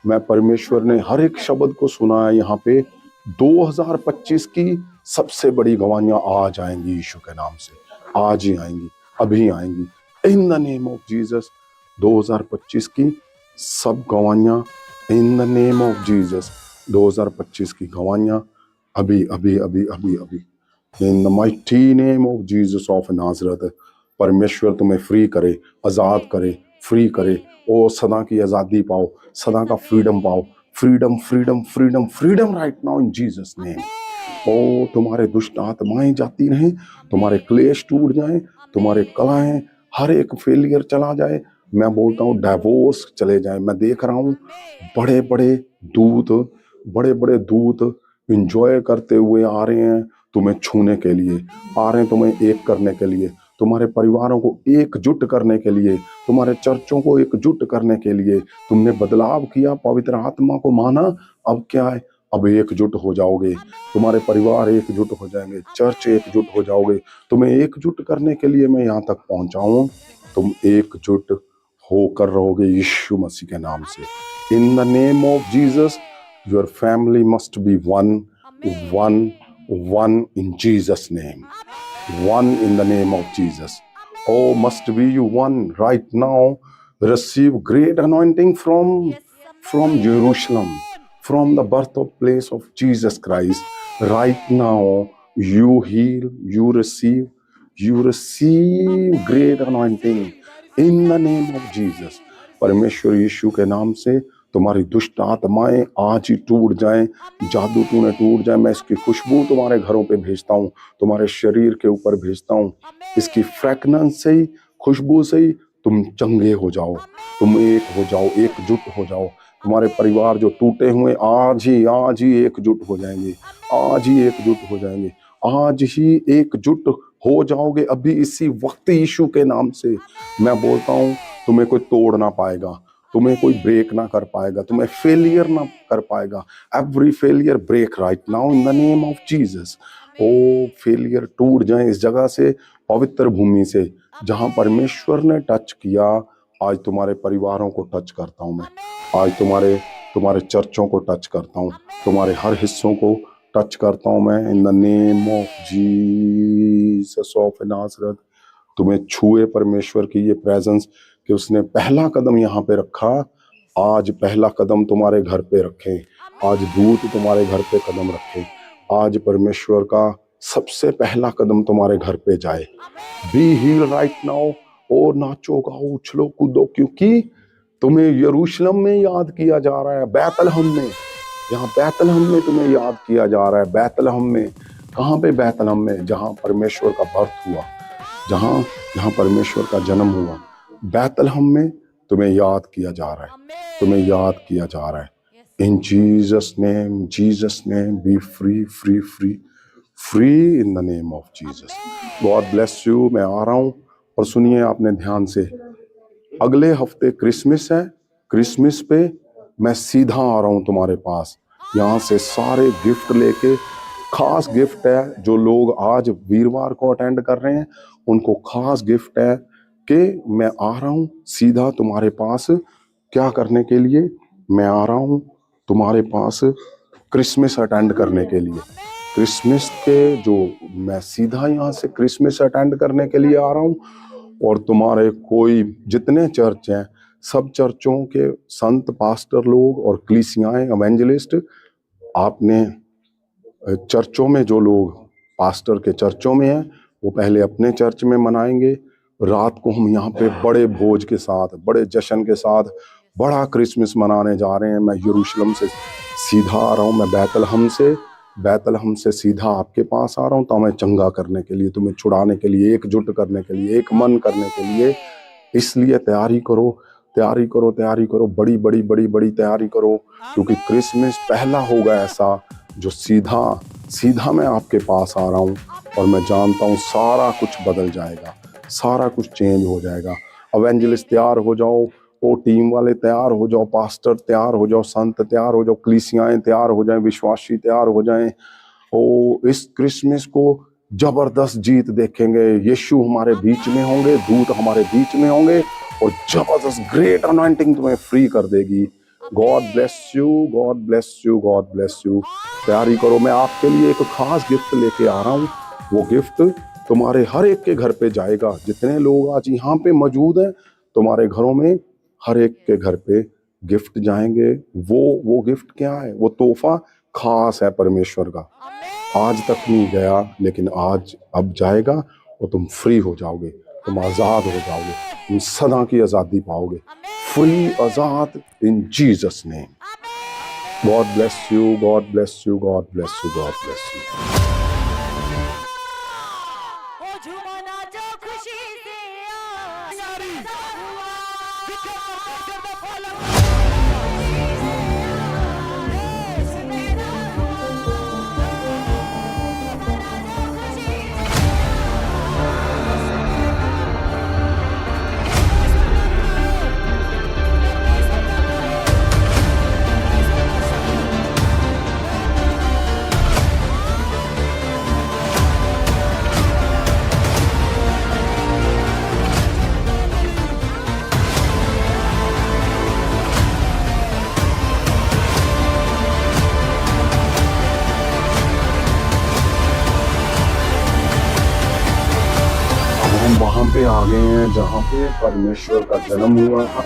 मैं परमेश्वर ने हर एक शब्द को सुना है यहाँ पे। 2025 की सबसे बड़ी गवाहियां आज आएंगी यीशु के नाम से, आज ही आएंगी, अभी आएंगी, in the name of Jesus. 2025 की सब गवाहियां in the name of Jesus. 2025 की गवाहियां अभी अभी अभी अभी अभी in the mighty name of Jesus of Nazareth. परमेश्वर तुम्हें फ्री करे, आजाद करे, फ्री करे। ओ सदा की आजादी पाओ, सदा का फ्रीडम पाओ। Freedom freedom freedom freedom right now in Jesus name. ओ तुम्हारे दुष्ट आत्माएं जाती रहें, तुम्हारे क्लेश टूट जाएं, तुम्हारे कलाएं हर एक फेलियर चला जाए। मैं बोलता हूँ डाइवोर्स चले जाए। मैं देख रहा हूँ बड़े बड़े दूत इंजॉय करते हुए आ रहे हैं तुम्हें छूने के लिए, आ रहे हैं तुम्हें एक करने के लिए, तुम्हारे परिवारों को एकजुट करने के लिए, तुम्हारे चर्चों को एकजुट करने के लिए। तुमने बदलाव किया, पवित्र आत्मा को माना, अब क्या है, अब एकजुट हो जाओगे, तुम्हारे परिवार एकजुट हो जाएंगे, चर्च एकजुट हो जाओगे। तुम्हें एकजुट करने के लिए मैं यहाँ तक पहुंचा हूं, तुम एकजुट होकर रहोगे यीशु मसीह के नाम से। इन the name of Jesus your family must be one in Jesus name, one in the name of Jesus. Oh, must be you one right now. Receive great anointing from Jerusalem, from the birth of place of Jesus Christ. Right now, you heal, you receive great anointing in the name of Jesus. परमेश्वर यीशु के नाम से तुम्हारी दुष्ट आत्माएं आज ही टूट जाएं, जादू टूने टूट जाए। मैं इसकी खुशबू तुम्हारे घरों पे भेजता हूँ, तुम्हारे शरीर के ऊपर भेजता हूँ। इसकी फ्रेगनेंस से ही, खुशबू से ही तुम चंगे हो जाओ, तुम एक हो जाओ, एकजुट हो जाओ। तुम्हारे परिवार जो टूटे हुए आज ही एकजुट हो जाएंगे, आज ही एकजुट हो जाएंगे, आज ही एकजुट हो जाओगे अभी इसी वक्त यीशु के नाम से। मैं बोलता हूँ तुम्हें कोई तोड़ ना पाएगा, तुम्हें कोई ब्रेक ना कर पाएगा, तुम्हें फेलियर ना कर पाएगा। Every failure break right now in the name of Jesus. ओ फेलियर टूट जाए इस जगह से, पवित्र भूमि से जहां परमेश्वर ने टच किया। आज तुम्हारे परिवारों को टच करता हूं मैं, आज तुम्हारे चर्चों को टच करता हूं, तुम्हारे हर हिस्सों को टच करता हूं मैं इन the name of Jesus of Nazareth. तुम्हें छुए परमेश्वर की ये प्रेजेंस कि उसने पहला कदम यहाँ पे रखा। आज पहला कदम तुम्हारे घर पे रखे, आज दूत तुम्हारे घर पे कदम रखे, आज परमेश्वर का सबसे पहला कदम तुम्हारे घर पे जाए। Be heal right now. और नाचो गाओ उछलो कूदो, क्योंकि तुम्हें यरूशलेम में याद किया जा रहा है, बैतलहम में। यहाँ बैतलहम में तुम्हें याद किया जा रहा है। बैतलहम में, कहाँ पे? बैतलहम में, जहाँ परमेश्वर का बर्थ हुआ, जहाँ परमेश्वर का जन्म हुआ। बैतलहम में तुम्हें याद किया जा रहा है, तुम्हें याद किया जा रहा है। इन Jesus name B free free free free in the name of Jesus. God bless you. मैं आ रहा हूँ और सुनिए आपने ध्यान से, अगले हफ्ते क्रिसमस है। क्रिसमस पे मैं सीधा आ रहा हूँ तुम्हारे पास, यहाँ से सारे गिफ्ट लेके। खास गिफ्ट है, जो लोग आज वीरवार को अटेंड कर रहे हैं उनको खास गिफ्ट है कि मैं आ रहा हूँ सीधा तुम्हारे पास। क्या करने के लिए? मैं आ रहा हूँ तुम्हारे पास क्रिसमस अटेंड करने के लिए। क्रिसमस के जो मैं सीधा यहाँ से क्रिसमस अटेंड करने के लिए आ रहा हूँ। और तुम्हारे कोई जितने चर्च हैं, सब चर्चों के संत पास्टर लोग और कलीसियाएं, एवेंजलिस्ट, आपने चर्चों में जो लोग पास्टर के चर्चों में हैं वो पहले अपने चर्च में मनाएंगे। रात को हम यहाँ पे बड़े भोज के साथ, बड़े जश्न के साथ बड़ा क्रिसमस मनाने जा रहे हैं। मैं यरूशलेम से सीधा आ रहा हूँ, मैं बैतलहम से सीधा आपके पास आ रहा हूँ, तुम्हें चंगा करने के लिए, तुम्हें छुड़ाने के लिए, एकजुट करने के लिए, एक मन करने के लिए। इसलिए तैयारी करो, बड़ी तैयारी करो, क्योंकि क्रिसमस पहला होगा ऐसा जो सीधा मैं आपके पास आ रहा हूँ। और मैं जानता हूँ सारा कुछ बदल जाएगा, सारा कुछ चेंज हो जाएगा। एवेंजलिस्ट तैयार हो जाओ, वो टीम वाले तैयार हो जाओ, पास्टर तैयार हो जाओ, संत तैयार हो जाओ, कलीसियाएं तैयार हो जाएं, विश्वासी तैयार हो जाएं। ओ इस क्रिसमस को जबरदस्त जीत देखेंगे। यीशु हमारे बीच में होंगे, दूत हमारे बीच में होंगे और जबरदस्त ग्रेट अनॉइंटिंग तुम्हें फ्री कर देगी। God bless you, God bless you, God bless you. तैयारी करो, मैं आपके लिए एक खास गिफ्ट लेके आ रहा हूँ। वो गिफ्ट तुम्हारे हर एक के घर पे जाएगा। जितने लोग आज यहाँ पे मौजूद हैं, तुम्हारे घरों में हर एक के घर पे गिफ्ट जाएंगे। वो गिफ्ट क्या है? वो तोहफा खास है परमेश्वर का। आज तक नहीं गया, लेकिन आज अब जाएगा और तुम फ्री हो जाओगे, तुम आजाद हो जाओगे, तुम सदा की आजादी पाओगे। Free, Azad, in Jesus name. God bless you, God bless you, God bless you, God bless you. हम वहां पे आ गए हैं जहां पे परमेश्वर का जन्म हुआ था।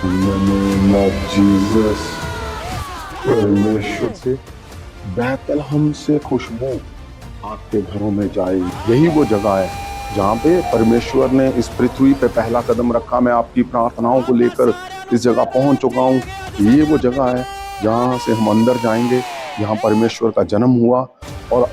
In the name of Jesus, परमेश्वर से, बैतलहम से खुशबू आपके घरों में जाए। यही वो जगह है जहाँ पे परमेश्वर ने इस पृथ्वी पे पहला कदम रखा। मैं आपकी प्रार्थनाओं को लेकर इस जगह पहुंच चुका हूँ। ये वो जगह है जहाँ से हम अंदर जाएंगे, जहाँ परमेश्वर का जन्म हुआ। और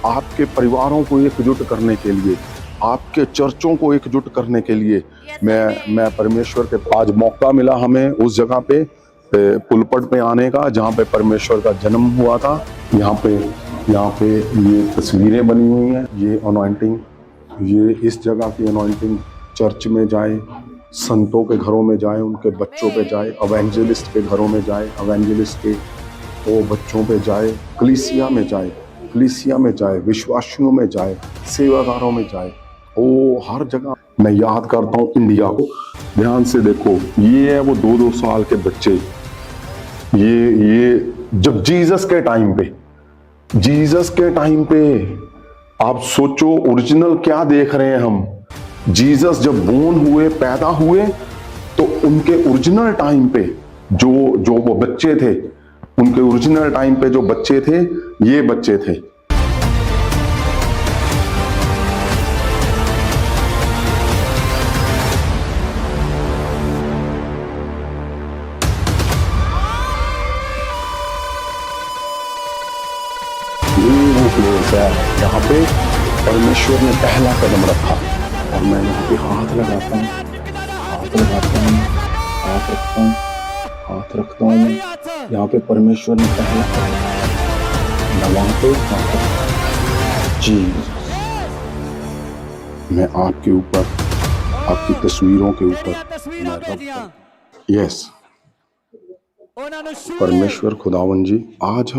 आपके परिवारों को एकजुट करने के लिए, आपके चर्चों को एकजुट करने के लिए मैं परमेश्वर के आज मौका मिला हमें उस जगह पे पुलपट पे आने का, जहाँ पे परमेश्वर का जन्म हुआ था। यहाँ पे ये तस्वीरें बनी हुई हैं। ये अनॉइंटिंग, ये इस जगह की अनॉइंटिंग चर्च में जाए, संतों के घरों में जाए, उनके बच्चों पे जाए, एवेंजलिस्ट के घरों में जाए, एवेंजलिस्ट के वो बच्चों पे जाए, कलीसिया में जाए, विश्वासियों में जाए, सेवादारों में जाए। ओ हर जगह मैं याद करता हूँ इंडिया को। ध्यान से देखो, ये है वो 2-2 साल के बच्चे। ये जब जीसस के टाइम पे आप सोचो ओरिजिनल क्या देख रहे हैं हम। जीसस जब बोर्न हुए, पैदा हुए, तो उनके ओरिजिनल टाइम पे जो वो बच्चे थे, उनके ओरिजिनल टाइम पे जो बच्चे थे, ये बच्चे थे। प्लेस है जहाँ पे परमेश्वर ने पहला कदम रखा। और मैं यहाँ पे हाथ लगाता हूँ, हाथ रखता हूँ मैं यहाँ पे परमेश्वर ने पहला कदम रखा। मैं वहाँ पे जी, मैं आपके ऊपर, आपकी तस्वीरों के ऊपर, यस परमेश्वर खुदावन जी, आज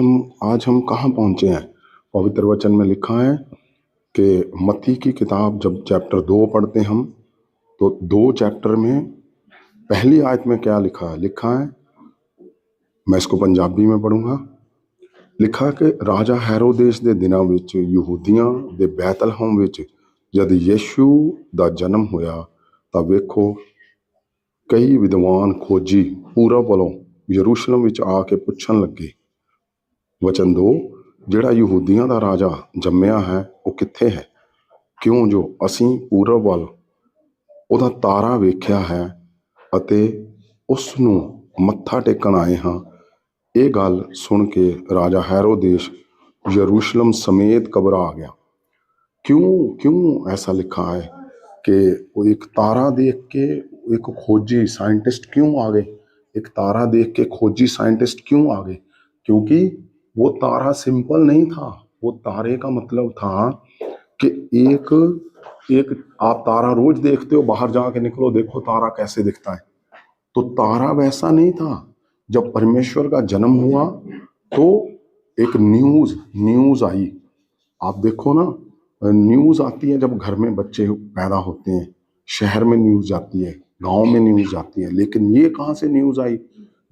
हम कहाँ पहुँचे हैं? पवित्र वचन में लिखा है कि मत्ती की किताब जब चैप्टर 2 पढ़ते हम, तो 2 चैप्टर में पहली आयत में क्या लिखा है? मैं इसको पंजाबी में पढ़ूंगा। लिखा कि राजा हेरोदेस दे दिनां विच यहूदियां दे बैतलहम विच जद यीशु दा जन्म होया, तां वेखो कई विद्वान खोजी पूरब वालों यरूशलेम विच आके पुछन लगे। वचन 2, ਜਿਹੜਾ ਯਹੂਦੀਆਂ ਦਾ ਰਾਜਾ ਜੰਮਿਆ ਹੈ ਉਹ ਕਿੱਥੇ ਹੈ? ਕਿਉਂ ਜੋ ਅਸੀਂ ਪੂਰਬ ਵੱਲ ਉਹਦਾ ਤਾਰਾ ਵੇਖਿਆ ਹੈ ਅਤੇ ਉਸ ਨੂੰ ਮੱਥਾ ਟੇਕਣ ਆਏ ਹਾਂ। ਇਹ ਗੱਲ ਸੁਣ ਕੇ ਰਾਜਾ हेरोदेस यरूशलेम समेत घबरा गया। क्यों ऐसा लिखा है कि वो एक तारा देख के एक खोजी साइंटिस्ट क्यों आ गए? एक तारा देख के खोजी साइंटिस्ट क्यों आ गए? क्योंकि वो तारा सिंपल नहीं था। वो तारे का मतलब था कि एक एक आप तारा रोज देखते हो, बाहर जाके निकलो देखो तारा कैसे दिखता है। तो तारा वैसा नहीं था। जब परमेश्वर का जन्म हुआ तो एक न्यूज न्यूज आई। आप देखो ना, न्यूज आती है जब घर में बच्चे पैदा होते हैं, शहर में न्यूज जाती है, गांव में न्यूज जाती है, लेकिन ये कहां से news I?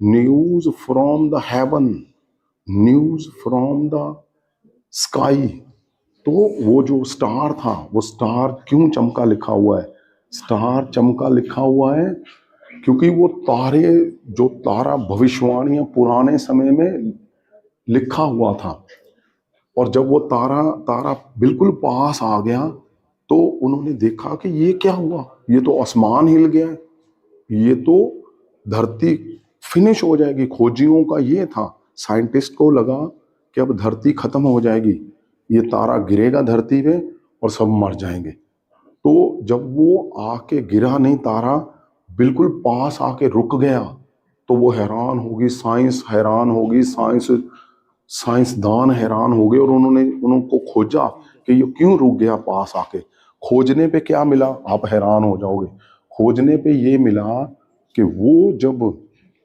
News from the haven, news from the sky. तो वो जो स्टार था, वो स्टार क्यों चमका लिखा हुआ है? स्टार चमका लिखा हुआ है क्योंकि वो तारे, जो तारा भविष्यवाणियां पुराने समय में लिखा हुआ था, और जब वो तारा तारा बिल्कुल पास आ गया तो उन्होंने देखा कि ये क्या हुआ, ये तो आसमान हिल गया है, ये तो धरती फिनिश हो जाएगी। खोजियों का ये था, साइंटिस्ट को लगा कि अब धरती खत्म हो जाएगी, ये तारा गिरेगा धरती पे और सब मर जाएंगे। तो जब वो आके गिरा नहीं, तारा बिल्कुल पास आके रुक गया, तो वो हैरान होगी, साइंस हैरान होगी, साइंसदान हैरान हो गए, और उन्होंने उनको खोजा कि ये क्यों रुक गया पास आके। खोजने पे क्या मिला, आप हैरान हो जाओगे। खोजने पे ये मिला कि वो जब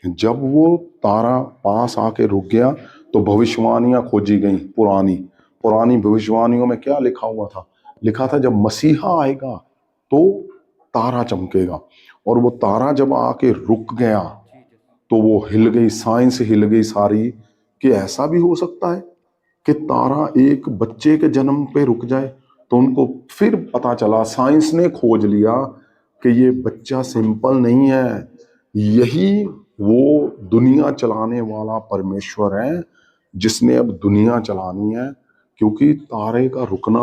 जब वो तारा पास आके रुक गया तो भविष्यवाणियां खोजी गई। पुरानी पुरानी भविष्यवाणियों में क्या लिखा हुआ था? लिखा था जब मसीहा आएगा तो तारा चमकेगा। और वो तारा जब आके रुक गया तो वो हिल गई, साइंस हिल गई सारी, कि ऐसा भी हो सकता है कि तारा एक बच्चे के जन्म पे रुक जाए। तो उनको फिर पता चला, साइंस ने खोज लिया कि ये बच्चा सिंपल नहीं है, यही वो दुनिया चलाने वाला परमेश्वर है जिसने अब दुनिया चलानी है। क्योंकि तारे का रुकना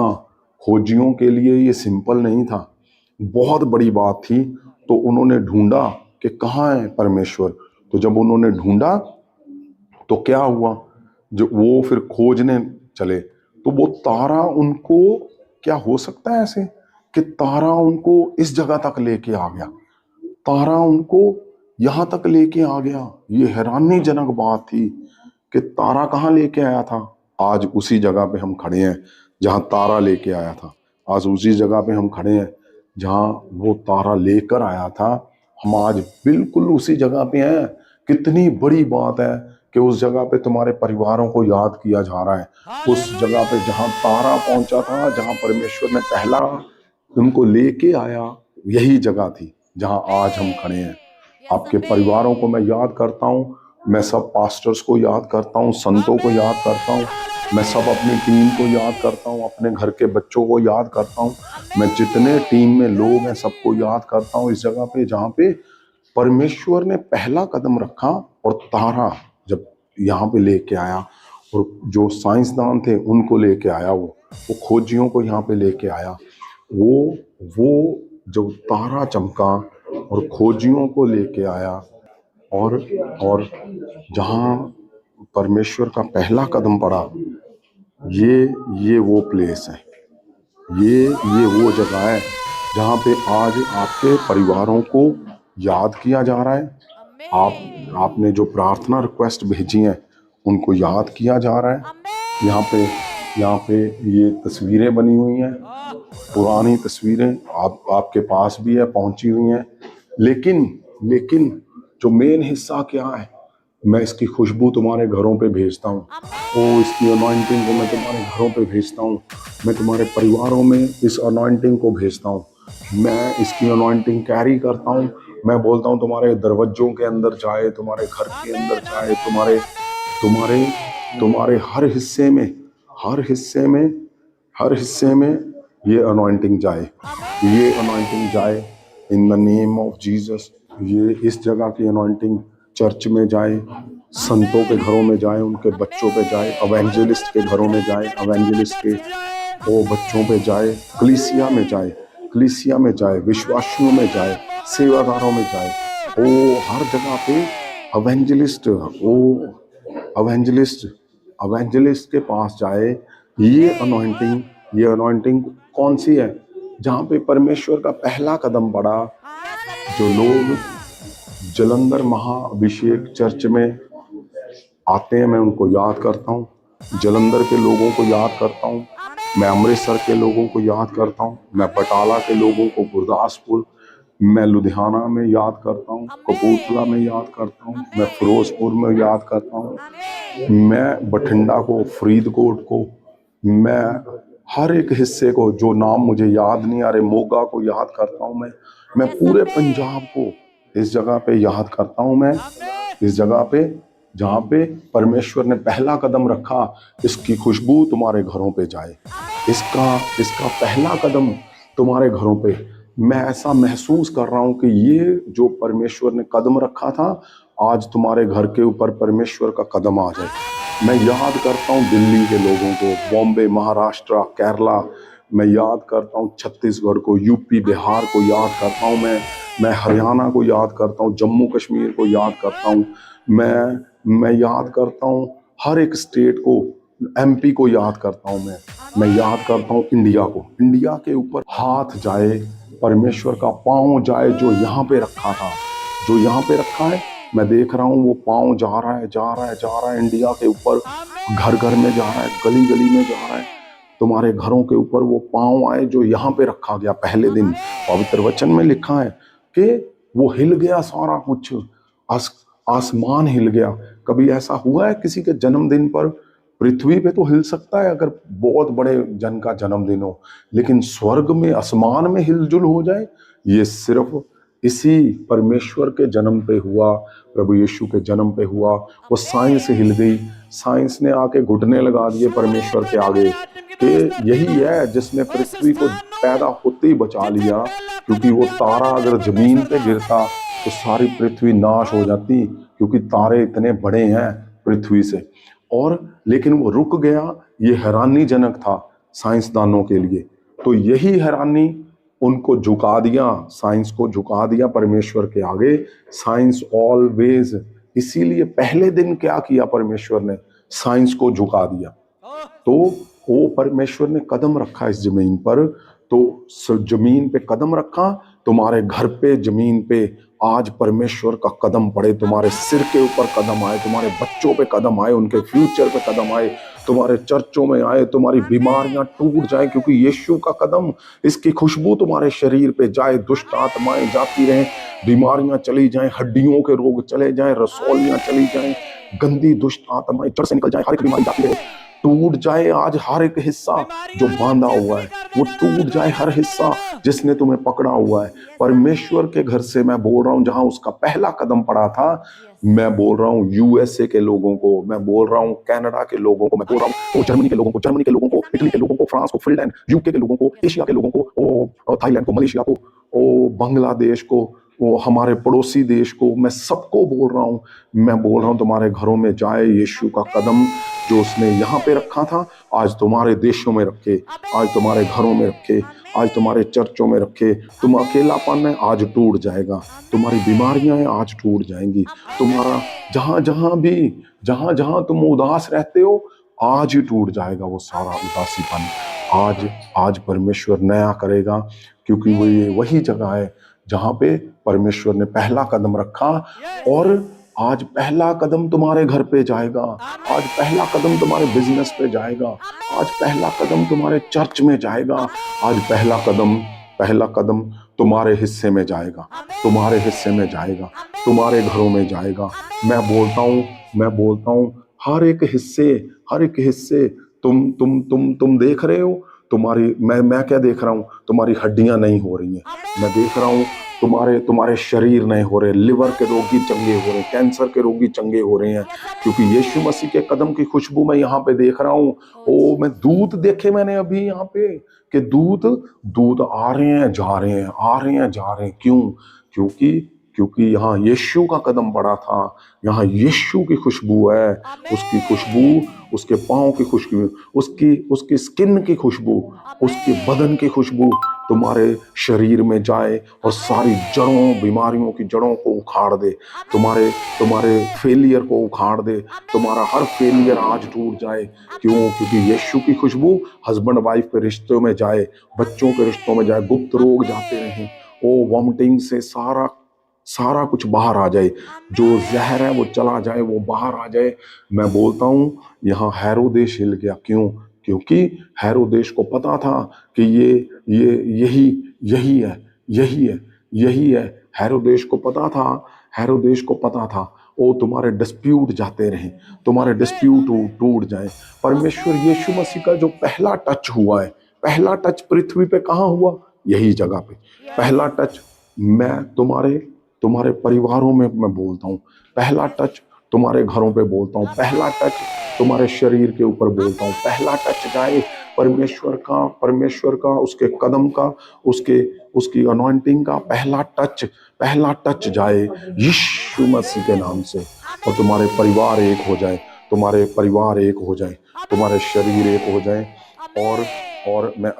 खोजियों के लिए ये सिंपल नहीं था, बहुत बड़ी बात थी। तो उन्होंने ढूंढा कि कहाँ है परमेश्वर। तो जब उन्होंने ढूंढा तो क्या हुआ, जो वो फिर खोजने चले तो वो तारा उनको, क्या हो सकता है ऐसे कि तारा उनको इस जगह तक लेके आ गया, तारा उनको यहां तक लेके आ गया। ये हैरानीजनक बात थी कि तारा कहाँ लेके आया था। आज उसी जगह पे हम खड़े हैं जहां तारा लेके आया था। आज उसी जगह पे हम खड़े हैं जहां वो तारा लेकर आया था। हम आज बिल्कुल उसी जगह पे हैं। कितनी बड़ी बात है कि उस जगह पे तुम्हारे परिवारों को याद किया जा रहा है। उस जगह पे जहां तारा पहुंचा था, जहां परमेश्वर ने पहला उनको लेके आया, यही जगह थी जहां आज हम खड़े हैं। आपके परिवारों को मैं याद करता हूँ, मैं सब पास्टर्स को याद करता हूँ, संतों को याद करता हूँ, मैं सब अपनी टीम को याद करता हूँ, अपने घर के बच्चों को याद करता हूँ, मैं जितने टीम में लोग हैं सबको याद करता हूँ इस जगह पे जहाँ पे परमेश्वर ने पहला कदम रखा और तारा जब यहाँ पे लेके आया, और जो साइंसदान थे उनको लेके आया, वो खोजियों को यहाँ पे लेके आया। वो जो तारा चमका और खोजियों को लेके आया, और जहाँ परमेश्वर का पहला कदम पड़ा, ये वो प्लेस है, ये वो जगह है जहाँ पे आज आपके परिवारों को याद किया जा रहा है। आपने जो प्रार्थना रिक्वेस्ट भेजी हैं उनको याद किया जा रहा है। यहाँ पे ये तस्वीरें बनी हुई हैं, पुरानी तस्वीरें आपके पास भी है, पहुंची हुई हैं। लेकिन जो मेन हिस्सा क्या है, मैं इसकी खुशबू तुम्हारे घरों पे भेजता हूँ। इसकी अनॉइंटिंग को मैं तुम्हारे घरों पे भेजता हूँ। मैं तुम्हारे परिवारों में इस अनॉइंटिंग को भेजता हूँ। मैं इसकी अनॉइंटिंग कैरी करता हूँ। मैं बोलता हूँ तुम्हारे दरवाजों के अंदर जाए, तुम्हारे घर के अंदर जाए, तुम्हारे तुम्हारे तुम्हारे हर हिस्से में हर हिस्से में ये अनॉइंटिंग जाए इन द नेम ऑफ जीसस। ये इस जगह की अनॉइंटिंग चर्च में जाए, संतों के घरों में जाए, उनके बच्चों पे जाए, एवेंजलिस्ट के घरों में जाए, एवेंजलिस्ट के बच्चों पे जाए, कलीसिया में जाए, विश्वासियों में जाए, सेवादारों में जाए। हर जगह पे एवेंजलिस्ट के पास जाए। ये अनॉइंटिंग कौन सी है? जहाँ पे परमेश्वर का पहला कदम पड़ा। जो लोग जलंधर महाअभिषेक चर्च में आते हैं, मैं उनको याद करता हूँ, जलंधर के लोगों को याद करता हूँ, मैं अमृतसर के लोगों को याद करता हूँ, मैं बटाला के लोगों को, गुरदासपुर, मैं लुधियाना में याद करता हूँ, कपूरथला में याद करता हूँ, मैं फिरोजपुर में याद करता हूँ, मैं बठिंडा को, फरीदकोट को, मैं हर एक हिस्से को, जो नाम मुझे याद नहीं आ रहे, मोगा को याद करता हूँ। मैं पूरे पंजाब को इस जगह पे याद करता हूँ। मैं इस जगह पे जहाँ पे परमेश्वर ने पहला कदम रखा, इसकी खुशबू तुम्हारे घरों पे जाए, इसका इसका पहला कदम तुम्हारे घरों पे। मैं ऐसा महसूस कर रहा हूं कि ये जो परमेश्वर ने कदम रखा था, आज तुम्हारे घर के ऊपर परमेश्वर का कदम आ जाए। मैं याद करता हूँ दिल्ली के लोगों को, बॉम्बे, महाराष्ट्र, केरला, मैं याद करता हूँ छत्तीसगढ़ को, यूपी, बिहार को याद करता हूँ। मैं हरियाणा को याद करता हूँ, जम्मू कश्मीर को याद करता हूँ। मैं याद करता हूँ हर एक स्टेट को, एमपी को याद करता हूँ। मैं याद करता हूँ इंडिया को, इंडिया के ऊपर हाथ जाए, परमेश्वर का पांव जाए, जो यहाँ पे रखा था, जो यहाँ पे रखा है। मैं देख रहा हूँ वो पांव जा रहा है, जा रहा है, जा रहा है इंडिया के ऊपर, घर घर में जा रहा है, गली गली में जा रहा है। तुम्हारे घरों के ऊपर वो पांव आए जो यहाँ पे रखा गया पहले दिन। पवित्र वचन में लिखा है कि वो हिल गया सारा कुछ, आसमान हिल गया। कभी ऐसा हुआ है किसी के जन्मदिन पर? पृथ्वी पे तो हिल सकता है अगर बहुत बड़े जन का जन्मदिन हो, लेकिन स्वर्ग में, आसमान में हिलजुल हो जाए, ये सिर्फ इसी परमेश्वर के जन्म पे हुआ, प्रभु यीशु के जन्म पे हुआ। वो साइंस हिल गई, साइंस ने आके घुटने लगा दिए परमेश्वर के आगे कि यही है जिसने पृथ्वी को पैदा होते ही बचा लिया, क्योंकि वो तारा अगर जमीन पे गिरता तो सारी पृथ्वी नाश हो जाती, क्योंकि तारे इतने बड़े हैं पृथ्वी से। और लेकिन वो रुक गया, ये हैरानीजनक था साइंसदानों के लिए। तो यही हैरानी उनको झुका दिया, साइंस को झुका दिया परमेश्वर के आगे। साइंस ऑलवेज, इसीलिए पहले दिन क्या किया परमेश्वर ने? साइंस को झुका दिया। तो वो परमेश्वर ने कदम रखा इस जमीन पर, तो जमीन पे कदम रखा, तुम्हारे घर पे, जमीन पे आज परमेश्वर का कदम पड़े, तुम्हारे सिर के ऊपर कदम आए, तुम्हारे बच्चों पे कदम आए, उनके फ्यूचर पे कदम आए, तुम्हारे चर्चों में आए, तुम्हारी बीमारियां टूट जाए, क्योंकि यीशु का कदम, इसकी खुशबू तुम्हारे शरीर पे जाए, दुष्ट आत्माएं जाती रहें, बीमारियां चली जाएं, हड्डियों के रोग चले जाएं, रसौलियां चली जाएं, गंदी दुष्ट आत्माएं जड़ से निकल जाए, हर एक बीमारी जाती रहे, टूट जाए आज हर एक हिस्सा जो बांधा हुआ है, वो टूट जाए हर हिस्सा जिसने तुम्हें पकड़ा हुआ है। परमेश्वर के घर से मैं बोल रहा हूं, जहां उसका पहला कदम पड़ा था। मैं बोल रहा हूँ यूएसए के लोगों को, मैं बोल रहा हूँ कनाडा के लोगों को, मैं बोल रहा हूँ जर्मनी के लोगों को, जर्मनी के लोगों को, इटली के लोगों को, फ्रांस को, फिनलैंड, यूके के लोगों को, एशिया के लोगों को, थाईलैंड को, मलेशिया को, बांग्लादेश को, वो हमारे पड़ोसी देश को, मैं सबको बोल रहा हूँ। मैं बोल रहा हूँ तुम्हारे घरों में जाए यीशु का कदम, जो उसने यहाँ पे रखा था आज तुम्हारे देशों में रखे, आज तुम्हारे घरों में रखे, आज तुम्हारे चर्चों में रखे। तुम अकेलापन है आज टूट जाएगा, तुम्हारी बीमारियां हैं आज टूट जाएंगी, तुम्हारा जहां जहां तुम उदास रहते हो आज ही टूट जाएगा वो सारा उदासीपन। आज परमेश्वर नया करेगा, क्योंकि वो ये वही जगह है जहां पे परमेश्वर ने पहला कदम रखा। और आज पहला कदम तुम्हारे घर पे जाएगा, आज पहला कदम तुम्हारे बिजनेस पे जाएगा, आज पहला कदम तुम्हारे चर्च में जाएगा, आज पहला कदम तुम्हारे हिस्से में जाएगा, तुम्हारे हिस्से में जाएगा, तुम्हारे घरों में जाएगा। मैं बोलता हूँ हर एक हिस्से तुम देख रहे हो, तुम्हारी मैं क्या देख रहा हूँ? तुम्हारी हड्डियां नहीं हो रही हैं, मैं देख रहा हूँ तुम्हारे शरीर नहीं हो रहे, लिवर के रोगी चंगे हो रहे हैं, कैंसर के रोगी चंगे हो रहे हैं, क्योंकि यीशु मसीह के कदम की खुशबू मैं यहाँ पे देख रहा हूँ। मैं दूत देखे मैंने अभी यहाँ पे कि दूत आ रहे हैं, जा रहे हैं, आ रहे हैं, जा रहे हैं। क्यों? क्योंकि यहाँ यीशु का कदम पड़ा था, यहाँ यीशु की खुशबू है, उसकी खुशबू, उसके पाँव की खुशबू, उसकी स्किन की खुशबू, उसके बदन की खुशबू तुम्हारे शरीर में जाए और सारी जड़ों, बीमारियों की जड़ों को उखाड़ दे, तुम्हारे फेलियर को उखाड़ दे, तुम्हारा हर फेलियर आज टूट जाए। क्योंकि यीशु की खुशबू हस्बैंड वाइफ के रिश्तों में जाए, बच्चों के रिश्तों में जाए, गुप्त रोग जाते रहें, वॉमिटिंग से सारा कुछ बाहर आ जाए, जो जहर है वो चला जाए, वो बाहर आ जाए। मैं बोलता हूँ यहाँ हेरोदेश हिल गया। क्योंकि हेरोदेस को पता था कि ये यही यही है, यही है, यही है। हेरोदेस को पता था, हेरोदेस को पता था ओ तुम्हारे डिस्प्यूट जाते रहे, तुम्हारे डिस्प्यूट टूट जाए। परमेश्वर यीशु मसीह का जो पहला टच हुआ है, पहला टच पृथ्वी पे कहाँ हुआ? यही जगह पे पहला टच। मैं तुम्हारे तुम्हारे परिवारों में मैं बोलता हूँ, पहला टच तुम्हारे घरों पे बोलता हूँ, पहला टच तुम्हारे शरीर के ऊपर बोलता हूँ। पहला टच जाए परमेश्वर का, उसके कदम का, उसकी अनॉइंटिंग का पहला टच जाए यीशु मसीह के नाम से, और तुम्हारे परिवार एक हो जाए, तुम्हारे परिवार एक हो जाए, तुम्हारे शरीर एक हो जाए। और मैं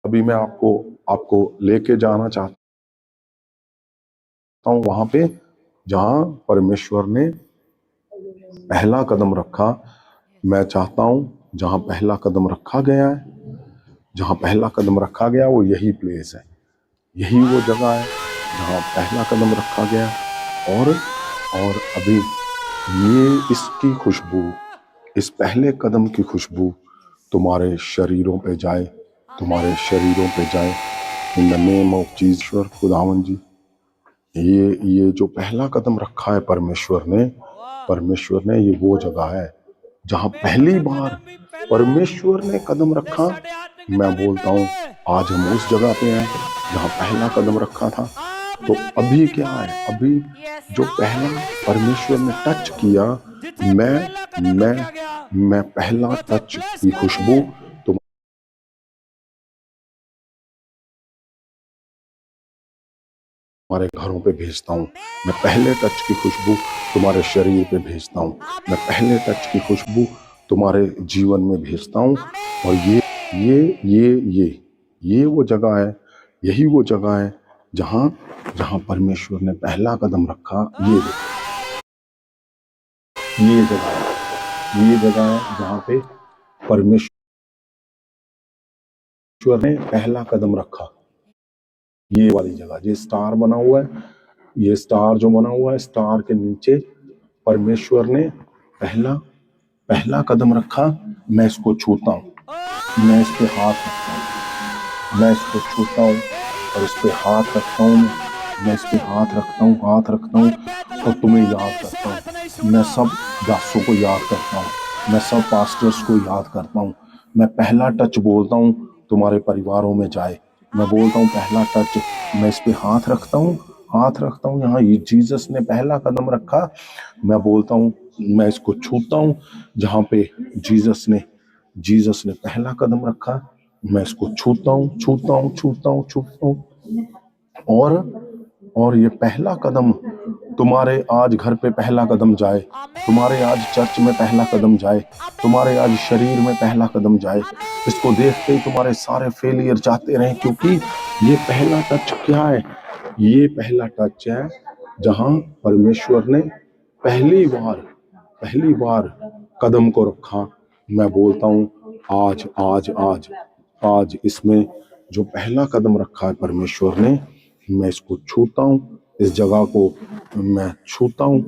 अभी मैं आपको लेके जाना चाहता हूँ वहां पे जहां परमेश्वर ने पहला कदम रखा। मैं चाहता हूं जहां पहला कदम रखा गया है, जहां पहला कदम रखा गया वो यही प्लेस है, यही वो जगह है जहां पहला कदम रखा गया। और अभी ये इसकी खुशबू, इस पहले कदम की खुशबू तुम्हारे शरीरों पे जाए, तुम्हारे शरीरों पे जाए इन द नेम ऑफ जीसस। खुदावन जी, ये जो पहला कदम रखा है परमेश्वर ने ये वो जगह है जहां पहली बार परमेश्वर ने कदम रखा। मैं बोलता हूं आज हम उस जगह पे हैं जहां पहला कदम रखा था। तो अभी क्या है, अभी जो पहला परमेश्वर ने टच किया, मैं पहला टच की खुशबू तुम्हारे घरों पे भेजता हूँ। मैं पहले टच की खुशबू तुम्हारे शरीर पे भेजता हूँ। मैं पहले टच की खुशबू तुम्हारे जीवन में भेजता हूँ। और ये वो जगह है, यही वो जगह है जहां जहां परमेश्वर ने पहला कदम रखा। ये जगह है जहां पे परमेश्वर ने पहला कदम रखा। ये वाली जगह, ये स्टार बना हुआ है, ये स्टार जो बना हुआ है, स्टार के नीचे परमेश्वर ने पहला कदम रखा। मैं इसको छूता हूँ, मैं इस पे हाथ रखता हूँ, मैं इसको छूता हूँ और इस पे हाथ रखता हूँ। मैं इस पे हाथ रखता हूँ और तुम्हें याद करता हूँ। मैं सब दासों को याद करता हूँ, मैं सब पास्टर्स को याद करता हूँ। मैं पहला टच बोलता हूँ तुम्हारे परिवारों में जाए। मैं बोलता हूँ पहला टच, मैं इस पे हाथ रखता हूँ यहाँ ये जीसस ने पहला कदम रखा। मैं बोलता हूँ, मैं इसको छूता हूँ जहाँ पे जीसस ने पहला कदम रखा। मैं इसको छूता हूँ। और ये पहला कदम तुम्हारे आज घर पे पहला कदम जाए, तुम्हारे आज चर्च में पहला कदम जाए, तुम्हारे आज शरीर में पहला कदम जाए। इसको देखते ही तुम्हारे सारे फेलियर जाते रहे, क्योंकि ये पहला टच क्या है? ये पहला टच है जहां परमेश्वर ने पहली बार कदम को रखा। मैं बोलता हूं आज इसमें जो पहला कदम रखा है परमेश्वर ने, मैं इसको छूता हूं, इस जगह को मैं छूता हूं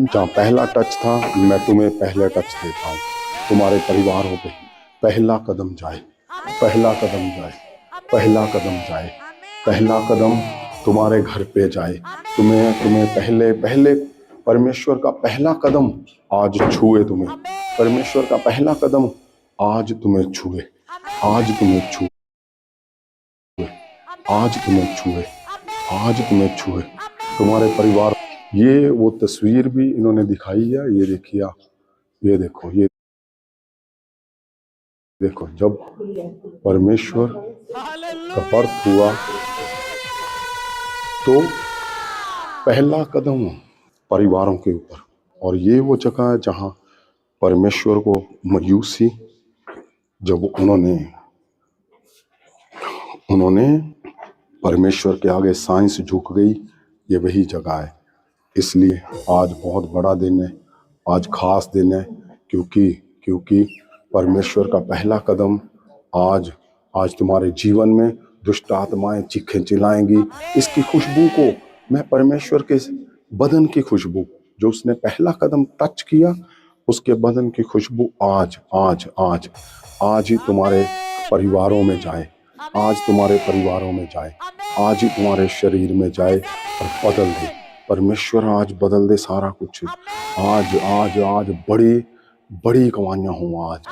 जहां पहला टच था। मैं तुम्हें पहला टच देता हूं, तुम्हारे परिवारों पे पहला कदम जाए, पहला कदम तुम्हारे घर पे जाए। तुम्हें पहले परमेश्वर का पहला कदम आज छुए, तुम्हें परमेश्वर का पहला कदम आज तुम्हें छुए, आज तुम्हें छुए तुम्हारे परिवार। ये वो तस्वीर भी इन्होंने दिखाई है, ये देखिए आप, ये देखो जब परमेश्वर का बर्थ हुआ तो पहला कदम परिवारों के ऊपर। और ये वो जगह है जहां परमेश्वर को मयूसी, जब उन्होंने परमेश्वर के आगे साइंस झुक गई, ये वही जगह है। इसलिए आज बहुत बड़ा दिन है, आज खास दिन है, क्योंकि परमेश्वर का पहला कदम आज तुम्हारे जीवन में दुष्ट आत्माएं चीखें चिल्लाएंगी। इसकी खुशबू को मैं परमेश्वर के बदन की खुशबू, जो उसने पहला कदम टच किया, उसके बदन की खुशबू आज आज आज आज ही तुम्हारे परिवारों में जाए, आज तुम्हारे परिवारों में जाए, आज ही तुम्हारे शरीर में जाए और बदल दे। परमेश्वर आज बदल दे सारा कुछ। आज आज आज बड़ी बड़ी कमाइयां हों आज।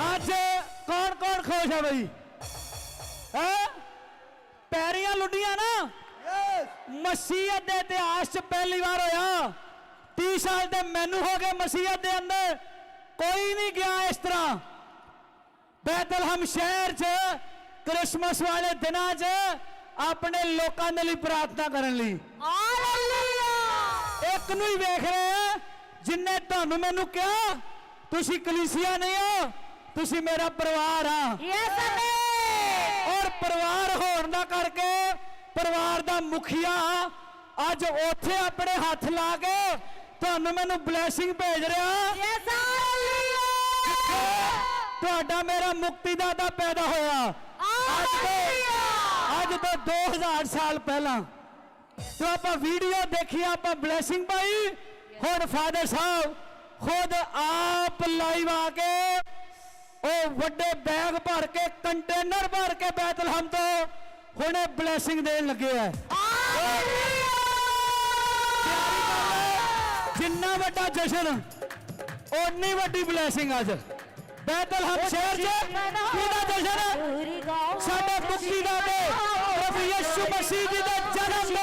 आज कौन कौन खुश है भाई? पैरियां लुटियां ना मसीहत के इतिहास च पहली बार होया। 30 साल ते मैनू हो गए मसीहत के अंदर, कोई नहीं गया इस तरह बैतलहम शहर च क्रिसमस वाले दिनां च अपने लोगों के लिए प्रार्थना करने ली। एक नूं ही वेख रहे हैं जिन्हें तुहानू मैनू कहा तुसी कलीसिया नहीं हो, तुसी मेरा परिवार हाँ। और परिवार होने दा करके परिवार दा मुखिया अज ओथे अपने हाथ ला के तुहानू मैनू ब्लैसिंग भेज रहा। तुहाडा मेरा मुक्तिदाता पैदा होया अज तो 2000 साल पहला। तो आप वीडियो देखिए, आप ब्लैसिंग पाई। हुण फादर साहब खुद आप लाइव आके ओ वड्डे बैग भर के कंटेनर भर के बैतलहम तो हुणे ब्लैसिंग देन लगे है। जिन्ना वड्डा जश्न उन्नी वड्डी ब्लैसिंग अज बैतलहम शहर च जश्न साडे मुक्तिदाता प्रभु यीशु मसीह जी दा जन्म